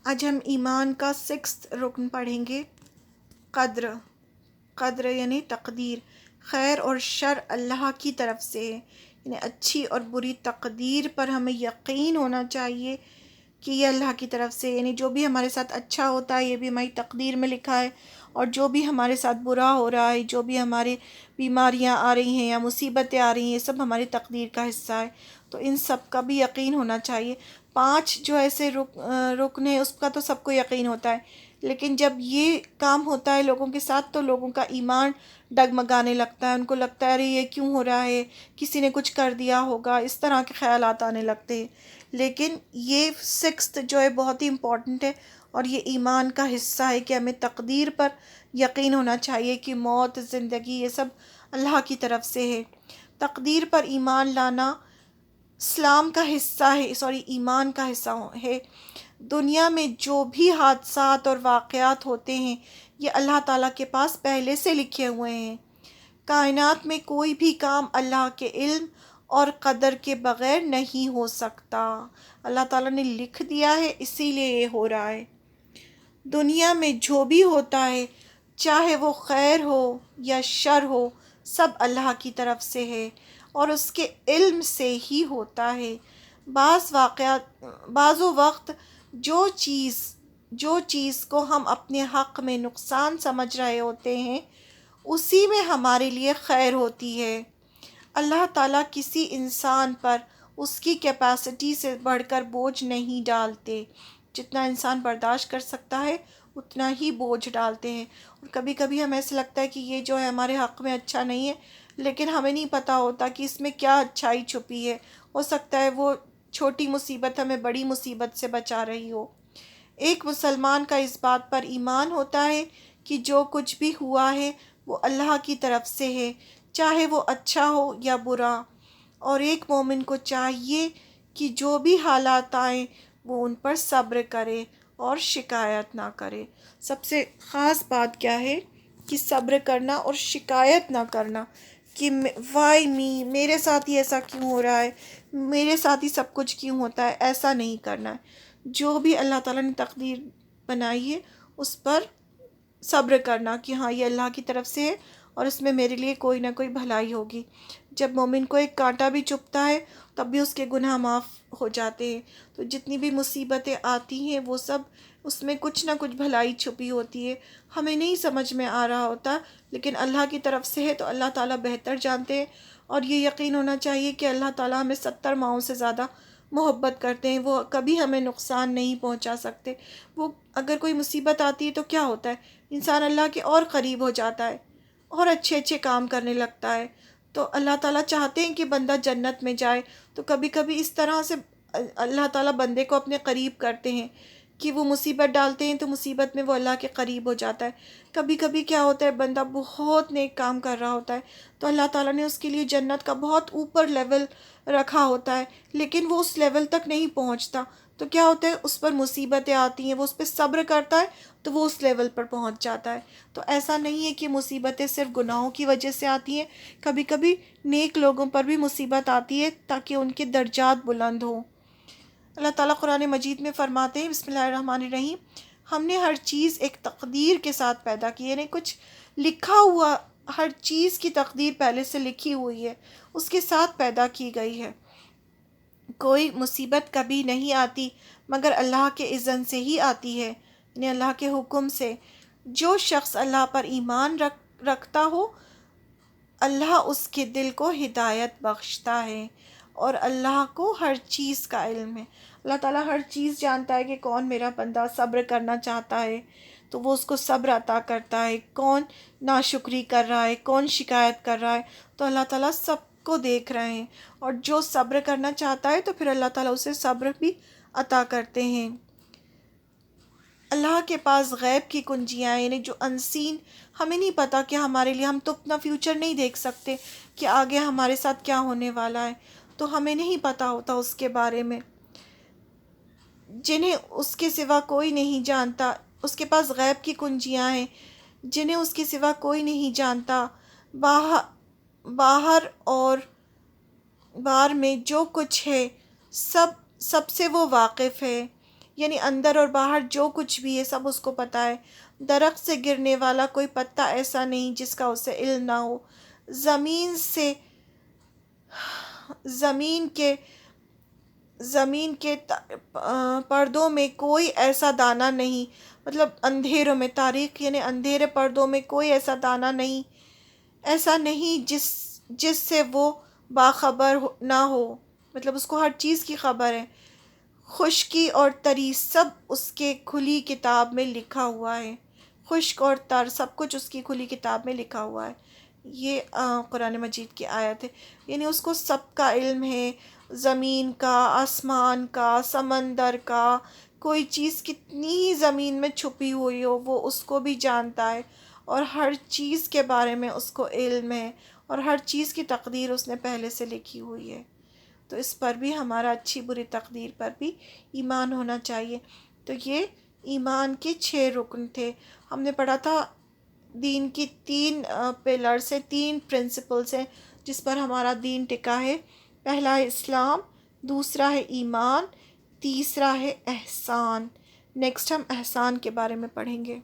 آج ہم ایمان کا 6 رکن پڑھیں گے، قدر۔ قدر یعنی تقدیر، خیر اور شر اللہ کی طرف سے ہے، یعنی اچھی اور بری تقدیر پر ہمیں یقین ہونا چاہیے کہ یہ اللہ کی طرف سے، یعنی جو بھی ہمارے ساتھ اچھا ہوتا ہے یہ بھی ہماری تقدیر میں لکھا ہے، اور جو بھی ہمارے ساتھ برا ہو رہا ہے، جو بھی ہمارے بیماریاں آ رہی ہیں یا مصیبتیں آ رہی ہیں، یہ سب ہماری تقدیر کا حصہ ہے، تو ان سب کا بھی یقین ہونا چاہیے۔ 5 جو ایسے رکن ہیں اس کا تو سب کو یقین ہوتا ہے، لیکن جب یہ کام ہوتا ہے لوگوں کے ساتھ تو لوگوں کا ایمان ڈگمگانے لگتا ہے، ان کو لگتا ہے ارے یہ کیوں ہو رہا ہے، کسی نے کچھ کر دیا ہوگا، اس طرح کے خیالات آنے لگتے ہیں۔ لیکن یہ 6 جو ہے بہت ہی امپورٹنٹ ہے، اور یہ ایمان کا حصہ ہے کہ ہمیں تقدیر پر یقین ہونا چاہیے کہ موت، زندگی، یہ سب اللہ کی طرف سے ہے۔ تقدیر پر ایمان لانا اسلام کا حصہ ہے، ایمان کا حصہ ہے۔ دنیا میں جو بھی حادثات اور واقعات ہوتے ہیں یہ اللہ تعالیٰ کے پاس پہلے سے لکھے ہوئے ہیں۔ کائنات میں کوئی بھی کام اللہ کے علم اور قدر کے بغیر نہیں ہو سکتا، اللہ تعالیٰ نے لکھ دیا ہے، اسی لیے یہ ہو رہا ہے۔ دنیا میں جو بھی ہوتا ہے چاہے وہ خیر ہو یا شر ہو، سب اللہ کی طرف سے ہے اور اس کے علم سے ہی ہوتا ہے۔ بعض وقت جو چیز کو ہم اپنے حق میں نقصان سمجھ رہے ہوتے ہیں اسی میں ہمارے لیے خیر ہوتی ہے۔ اللہ تعالیٰ کسی انسان پر اس کی کیپیسٹی سے بڑھ کر بوجھ نہیں ڈالتے، جتنا انسان برداشت کر سکتا ہے اتنا ہی بوجھ ڈالتے ہیں، اور کبھی کبھی ہمیں ایسا لگتا ہے کہ یہ جو ہے ہمارے حق میں اچھا نہیں ہے، لیکن ہمیں نہیں پتہ ہوتا کہ اس میں کیا اچھائی چھپی ہے، ہو سکتا ہے وہ چھوٹی مصیبت ہمیں بڑی مصیبت سے بچا رہی ہو۔ ایک مسلمان کا اس بات پر ایمان ہوتا ہے کہ جو کچھ بھی ہوا ہے وہ اللہ کی طرف سے ہے، چاہے وہ اچھا ہو یا برا، اور ایک مومن کو چاہیے کہ جو بھی حالات آئیں وہ ان پر صبر کرے اور شکایت نہ کرے۔ سب سے خاص بات کیا ہے کہ صبر کرنا اور شکایت نہ کرنا کہ وائی می، میرے ساتھ ہی ایسا کیوں ہو رہا ہے، میرے ساتھ ہی سب کچھ کیوں ہوتا ہے، ایسا نہیں کرنا ہے۔ جو بھی اللہ تعالیٰ نے تقدیر بنائی ہے اس پر صبر کرنا کہ ہاں یہ اللہ کی طرف سے ہے اور اس میں میرے لیے کوئی نہ کوئی بھلائی ہوگی۔ جب مومن کو ایک کانٹا بھی چبھتا ہے تب بھی اس کے گناہ معاف ہو جاتے ہیں، تو جتنی بھی مصیبتیں آتی ہیں وہ سب اس میں کچھ نہ کچھ بھلائی چھپی ہوتی ہے، ہمیں نہیں سمجھ میں آ رہا ہوتا، لیکن اللہ کی طرف سے ہے تو اللہ تعالیٰ بہتر جانتے ہیں، اور یہ یقین ہونا چاہیے کہ اللہ تعالیٰ ہمیں 70 ماؤں سے زیادہ محبت کرتے ہیں، وہ کبھی ہمیں نقصان نہیں پہنچا سکتے۔ وہ اگر کوئی مصیبت آتی ہے تو کیا ہوتا ہے، انسان اللہ کے اور قریب ہو جاتا ہے اور اچھے اچھے کام کرنے لگتا ہے، تو اللہ تعالیٰ چاہتے ہیں کہ بندہ جنت میں جائے، تو کبھی کبھی اس طرح سے اللہ تعالیٰ بندے کو اپنے قریب کرتے ہیں کہ وہ مصیبت ڈالتے ہیں تو مصیبت میں وہ اللہ کے قریب ہو جاتا ہے۔ کبھی کبھی کیا ہوتا ہے بندہ بہت نیک کام کر رہا ہوتا ہے تو اللہ تعالیٰ نے اس کے لیے جنت کا بہت اوپر لیول رکھا ہوتا ہے، لیکن وہ اس لیول تک نہیں پہنچتا، تو کیا ہوتا ہے اس پر مصیبتیں آتی ہیں، وہ اس پہ صبر کرتا ہے تو وہ اس لیول پر پہنچ جاتا ہے۔ تو ایسا نہیں ہے کہ مصیبتیں صرف گناہوں کی وجہ سے آتی ہیں، کبھی کبھی نیک لوگوں پر بھی مصیبت آتی ہے تاکہ ان کے درجات بلند ہوں۔ اللہ تعالیٰ قرآن مجید میں فرماتے ہیں، بسم اللہ الرحمن الرحیم، ہم نے ہر چیز ایک تقدیر کے ساتھ پیدا کی، یعنی کچھ لکھا ہوا، ہر چیز کی تقدیر پہلے سے لکھی ہوئی ہے، اس کے ساتھ پیدا کی گئی ہے۔ کوئی مصیبت کبھی نہیں آتی مگر اللہ کے اذن سے ہی آتی ہے، یعنی اللہ کے حکم سے۔ جو شخص اللہ پر ایمان رکھتا ہو اللہ اس کے دل کو ہدایت بخشتا ہے، اور اللہ کو ہر چیز کا علم ہے۔ اللہ تعالیٰ ہر چیز جانتا ہے کہ کون میرا بندہ صبر کرنا چاہتا ہے تو وہ اس کو صبر عطا کرتا ہے، کون ناشکری کر رہا ہے، کون شکایت کر رہا ہے، تو اللہ تعالیٰ سب کو دیکھ رہے ہیں، اور جو صبر کرنا چاہتا ہے تو پھر اللہ تعالیٰ اسے صبر بھی عطا کرتے ہیں۔ اللہ کے پاس غیب کی کنجیاں ہیں، یعنی جو انسین، ہمیں نہیں پتا کہ ہمارے لیے، ہم تو اپنا فیوچر نہیں دیکھ سکتے کہ آگے ہمارے ساتھ کیا ہونے والا ہے، تو ہمیں نہیں پتا ہوتا اس کے بارے میں، جنہیں اس کے سوا کوئی نہیں جانتا۔ اس کے پاس غیب کی کنجیاں ہیں جنہیں اس کے سوا کوئی نہیں جانتا، باہر اور بار میں جو کچھ ہے سب سے وہ واقف ہے۔ یعنی اندر اور باہر جو کچھ بھی ہے سب اس کو پتہ ہے۔ درخت سے گرنے والا کوئی پتا ایسا نہیں جس کا اسے علم نہ ہو، زمین کے پردوں میں کوئی ایسا دانہ نہیں، مطلب اندھیروں میں، تاریک یعنی اندھیرے پردوں میں کوئی ایسا دانہ نہیں، ایسا نہیں جس سے وہ باخبر نہ ہو، مطلب اس کو ہر چیز کی خبر ہے۔ خشکی اور تری سب اس کے کھلی کتاب میں لکھا ہوا ہے، خشک اور تر سب کچھ اس کی کھلی کتاب میں لکھا ہوا ہے۔ یہ قرآن مجید کی آیت ہے، یعنی اس کو سب کا علم ہے، زمین کا، آسمان کا، سمندر کا، کوئی چیز کتنی ہی زمین میں چھپی ہوئی ہو وہ اس کو بھی جانتا ہے، اور ہر چیز کے بارے میں اس کو علم ہے، اور ہر چیز کی تقدیر اس نے پہلے سے لکھی ہوئی ہے۔ تو اس پر بھی ہمارا اچھی بری تقدیر پر بھی ایمان ہونا چاہیے۔ تو یہ ایمان کے 6 رکن تھے۔ ہم نے پڑھا تھا دین کی 3 پلرز ہیں، 3 پرنسپلز ہیں جس پر ہمارا دین ٹکا ہے۔ پہلا ہے اسلام، دوسرا ہے ایمان، تیسرا ہے احسان۔ نیکسٹ ہم احسان کے بارے میں پڑھیں گے۔